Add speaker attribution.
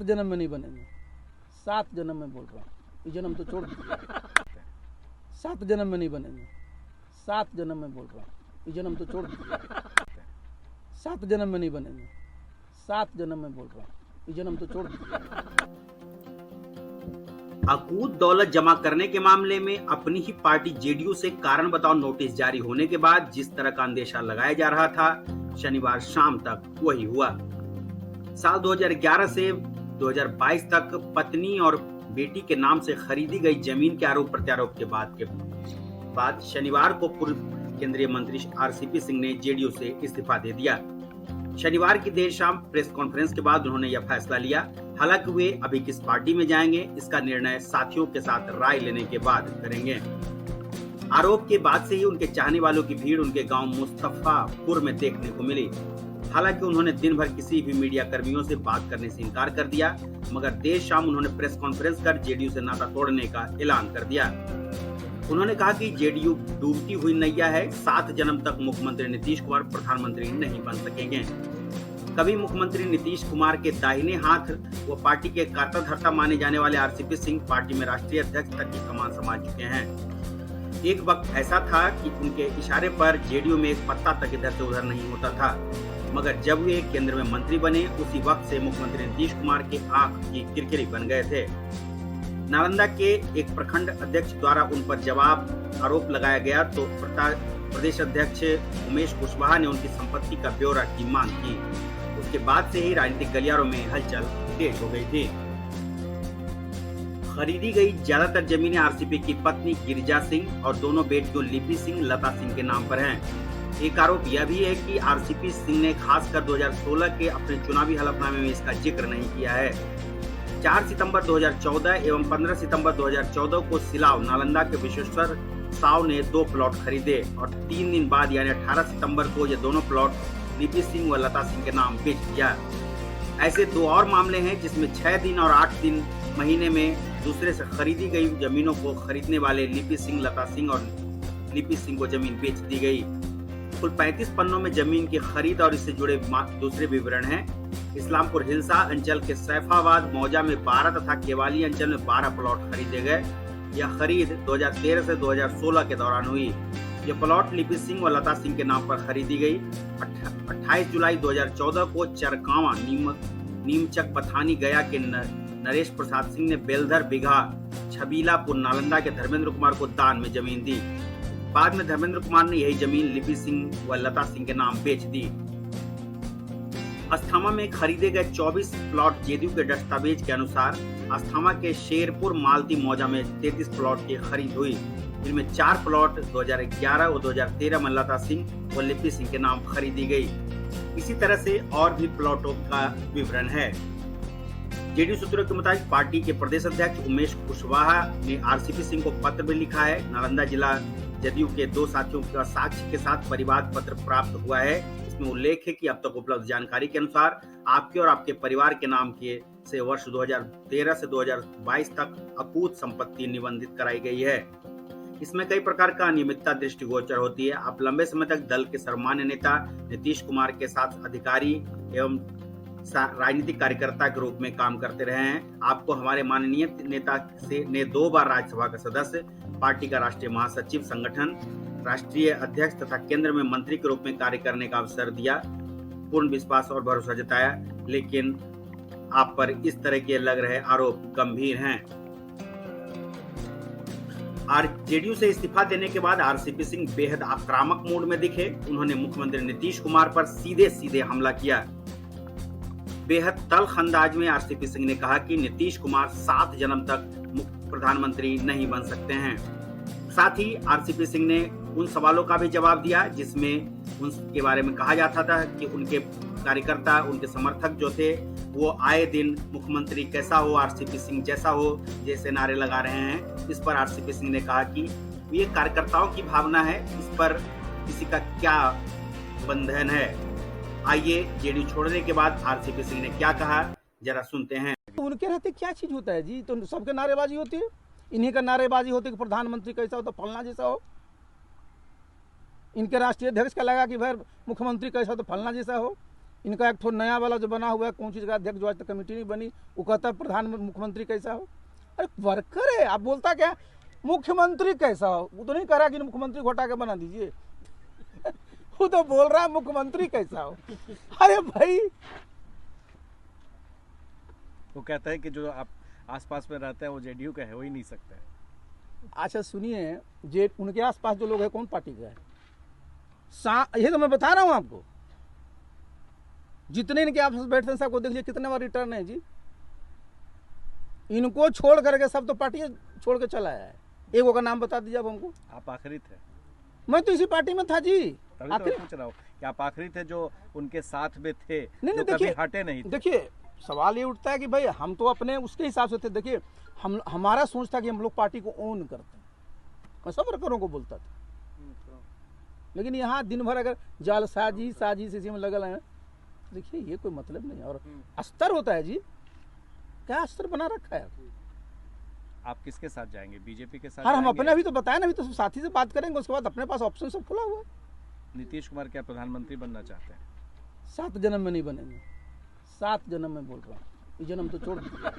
Speaker 1: 7 जन्म में नहीं बनेंगे। 7 जन्म में बोल रहा हूँ, ये जन्म तो छोड़ दीजिए। 7 जन्म में नहीं बनेंगे। 7 जन्म में बोल रहा हूँ, ये जन्म तो छोड़ दीजिए। 7 जन्म में नहीं बनेंगे। 7 जन्म में बोल रहा हूँ, ये जन्म तो छोड़ दीजिए।
Speaker 2: अकूत दौलत जमा करने के मामले में अपनी ही पार्टी जेडीयू से कारण बताओ नोटिस जारी होने के बाद जिस तरह का अंदेशा लगाया जा रहा था, शनिवार शाम तक वही हुआ। साल 2011 से 2022 तक पत्नी और बेटी के नाम से खरीदी गई जमीन के आरोप प्रत्यारोप के बाद शनिवार को पूर्व केंद्रीय मंत्री आरसीपी सिंह ने जेडीयू से इस्तीफा दे दिया। शनिवार की देर शाम प्रेस कॉन्फ्रेंस के बाद उन्होंने यह फैसला लिया। हालांकि वे अभी किस पार्टी में जाएंगे, इसका निर्णय साथियों के साथ राय लेने के बाद करेंगे। आरोप के बाद से ही उनके चाहने वालों की भीड़ उनके गांव मुस्तफापुर में देखने को मिली। हालांकि उन्होंने दिन भर किसी भी मीडिया कर्मियों से बात करने से इनकार कर दिया, मगर देर शाम उन्होंने प्रेस कॉन्फ्रेंस कर जेडीयू से नाता तोड़ने का ऐलान कर दिया। उन्होंने कहा कि जेडीयू डूबती हुई नैया है। 7 जन्म तक मुख्यमंत्री नीतीश कुमार प्रधानमंत्री नहीं बन सकेंगे। कभी मुख्यमंत्री नीतीश कुमार के दाहिने हाथ व पार्टी के कर्ता धर्ता माने जाने वाले आरसीपी सिंह पार्टी में राष्ट्रीय अध्यक्ष तक की कमान संभाल चुके हैं। एक वक्त ऐसा था कि उनके इशारे पर जेडीयू में एक पत्ता तक इधर से उधर नहीं होता था, मगर जब वे केंद्र में मंत्री बने उसी वक्त से मुख्यमंत्री नीतीश कुमार के आंख की किरकिरी बन गए थे। नालंदा के एक प्रखंड अध्यक्ष द्वारा उन पर जवाब आरोप लगाया गया तो प्रदेश अध्यक्ष उमेश कुशवाहा ने उनकी संपत्ति का ब्यौरा की मांग की। उसके बाद से ही राजनीतिक गलियारों में हलचल तेज हो गई थी। खरीदी गई ज्यादातर जमीनें आरसीपी की पत्नी गिरिजा सिंह और दोनों बेटियों लिपि सिंह लता सिंह के नाम पर हैं। एक आरोप यह भी है कि आरसीपी सिंह ने खासकर 2016 के अपने चुनावी हलफनामे में इसका जिक्र नहीं किया है। 4 सितंबर 2014 एवं 15 सितंबर 2014 को सिलाव नालंदा के विश्वेश्वर साव ने 2 प्लॉट खरीदे और 3 दिन बाद यानी 18 सितंबर को ये दोनों प्लॉट लिपि सिंह व लता सिंह के नाम बेच दिया। ऐसे 2 और मामले हैं जिसमें 6 दिन और 8 दिन महीने में दूसरे से खरीदी गई जमीनों को खरीदने वाले लिपि सिंह, लता सिंह और लिपि सिंह को जमीन बेच दी गई। कुल 35 पन्नों में जमीन की खरीद और इससे जुड़े दूसरे विवरण हैं। इस्लामपुर हिलसा अंचल के सैफाबाद मौजा में 12 तथा केवाली अंचल में 12 प्लॉट खरीदे गए। यह खरीद 2013 से 2016 के दौरान हुई। यह प्लॉट लिपि सिंह व लता सिंह के नाम पर खरीदी गई। 28 जुलाई 2014 को चरकावा नीमचक पथानी गया के नरेश प्रसाद सिंह ने बेलधर बिघा छबीलापुर नालंदा के धर्मेंद्र कुमार को दान में जमीन दी। बाद में धर्मेंद्र कुमार ने यही जमीन लिपि सिंह व लता सिंह के नाम बेच दी। अस्थामा में खरीदे गए 24 प्लॉट जेडीयू के दस्तावेज के अनुसार अस्थामा के शेरपुर मालती मौजा में 33 प्लॉट की खरीद हुई, जिनमें 4 प्लॉट 2011 और 2013 में लता सिंह व लिपि सिंह के नाम खरीदी गई। इसी तरह से और भी प्लॉटों का विवरण है। जेडीयू सूत्रों के मुताबिक पार्टी के प्रदेश अध्यक्ष उमेश कुशवाहा ने आरसीपी सिंह को पत्र भी लिखा है। नालंदा जिला जदयू के 2 साथियों का साक्ष्य के साथ परिवाद पत्र प्राप्त हुआ है। इसमें उल्लेख है कि अब तक उपलब्ध जानकारी के अनुसार आपके और आपके परिवार के नाम के से वर्ष 2013 से 2022 तक अकूत संपत्ति निबंधित कराई गई है। इसमें कई प्रकार का अनियमितता दृष्टिगोचर होती है। आप लंबे समय तक दल के सर्वमान्य नेता नीतीश कुमार के साथ अधिकारी एवं राजनीतिक कार्यकर्ता के रूप में काम करते रहे हैं। आपको हमारे माननीय नेता ने 2 बार राज्यसभा का सदस्य, पार्टी का राष्ट्रीय महासचिव, संगठन राष्ट्रीय अध्यक्ष तथा केंद्र में मंत्री के रूप में कार्य करने का अवसर दिया, पूर्ण विश्वास और भरोसा जताया, लेकिन आप पर इस तरह के लग रहे आरोप गंभीर हैं। जेडीयू से इस्तीफा देने के बाद आरसीपी सिंह बेहद आक्रामक मूड में दिखे। उन्होंने मुख्यमंत्री नीतीश कुमार पर सीधे हमला किया। बेहद तल्ख अंदाज में आरसीपी सिंह ने कहा कि नीतीश कुमार 7 जन्म तक प्रधानमंत्री नहीं बन सकते हैं। साथ ही आरसीपी सिंह ने उन सवालों का भी जवाब दिया जिसमें उनके बारे में कहा जाता था कि उनके कार्यकर्ता, उनके समर्थक जो थे वो आए दिन मुख्यमंत्री कैसा हो, आरसीपी सिंह जैसा हो, जैसे नारे लगा रहे हैं। इस पर आरसीपी सिंह ने कहा कि ये कार्यकर्ताओं की भावना है, इस पर किसी का क्या बंधन है। आइए जेडीयू छोड़ने के बाद आरसीपी सिंह ने क्या कहा, जरा सुनते हैं।
Speaker 1: उनके रहते क्या चीज होता है जी? तो सबके नारेबाजी होती है, इन्हीं का नारेबाजी होती है कि प्रधानमंत्री कैसा हो तो फलना जैसा हो। इनके राष्ट्रीय अध्यक्ष का लगा कि भाई मुख्यमंत्री कैसा हो तो फलना जैसा हो। इनका एक ठो नया वाला जो बना हुआ है, कौन चीज़ का अध्यक्ष, जो आज तक कमेटी नहीं बनी, वो कहता है प्रधान मुख्यमंत्री कैसा हो। अरे वर्कर है, आप बोलता क्या मुख्यमंत्री कैसा हो, वो तो नहीं कह रहा कि मुख्यमंत्री घोटा के बना दीजिए वो तो बोल रहा है मुख्यमंत्री कैसा हो। अरे भाई,
Speaker 3: वो कहता है कि जो आप आसपास में रहते हैं वो जेडीयू का है, हो ही नहीं सकता है।
Speaker 1: अच्छा सुनिए, जे उनके आसपास जो लोग हैं कौन पार्टी का है, ये तो मैं बता रहा हूं आपको। जितने इनके आपस में बैठते हैं सबको देख लीजिए कितने बार रिटर्न है जी। इनको छोड़ करके सब तो पार्टी छोड़ के चला आया है। एक का नाम बता दीजिए अब हमको।
Speaker 3: आप आखिरी थे,
Speaker 1: मैं तो इसी पार्टी में था जी।
Speaker 3: तभी तो मैं पूछ रहा हूँ कि आप आखिरी थे जो उनके साथ में थे,
Speaker 1: नहीं
Speaker 3: जो कभी हटे नहीं थे।
Speaker 1: देखिए सवाल ये उठता है कि भाई हम तो अपने उसके हिसाब से थे। देखिए हमारा सोच था कि हम लोग पार्टी को ओन करते हैं, मैं सब वर्करों को बोलता था। लेकिन यहाँ दिन भर अगर जालसाजी साजिश इसी में लगल है, देखिए ये कोई मतलब नहीं। और अस्तर होता है जी, क्या अस्तर बना रखा है।
Speaker 3: आप किसके साथ जाएंगे, बीजेपी के साथ?
Speaker 1: हाँ, हम अपने अभी तो बताया ना, अभी तो साथी से बात करेंगे, उसके बाद अपने पास ऑप्शन सब खुला हुआ है।
Speaker 3: नीतीश कुमार क्या प्रधानमंत्री बनना चाहते हैं?
Speaker 1: 7 जन्म में नहीं बनेंगे, 7 जन्म में बोल रहा हूँ, ये जन्म तो छोड़ दीजिए।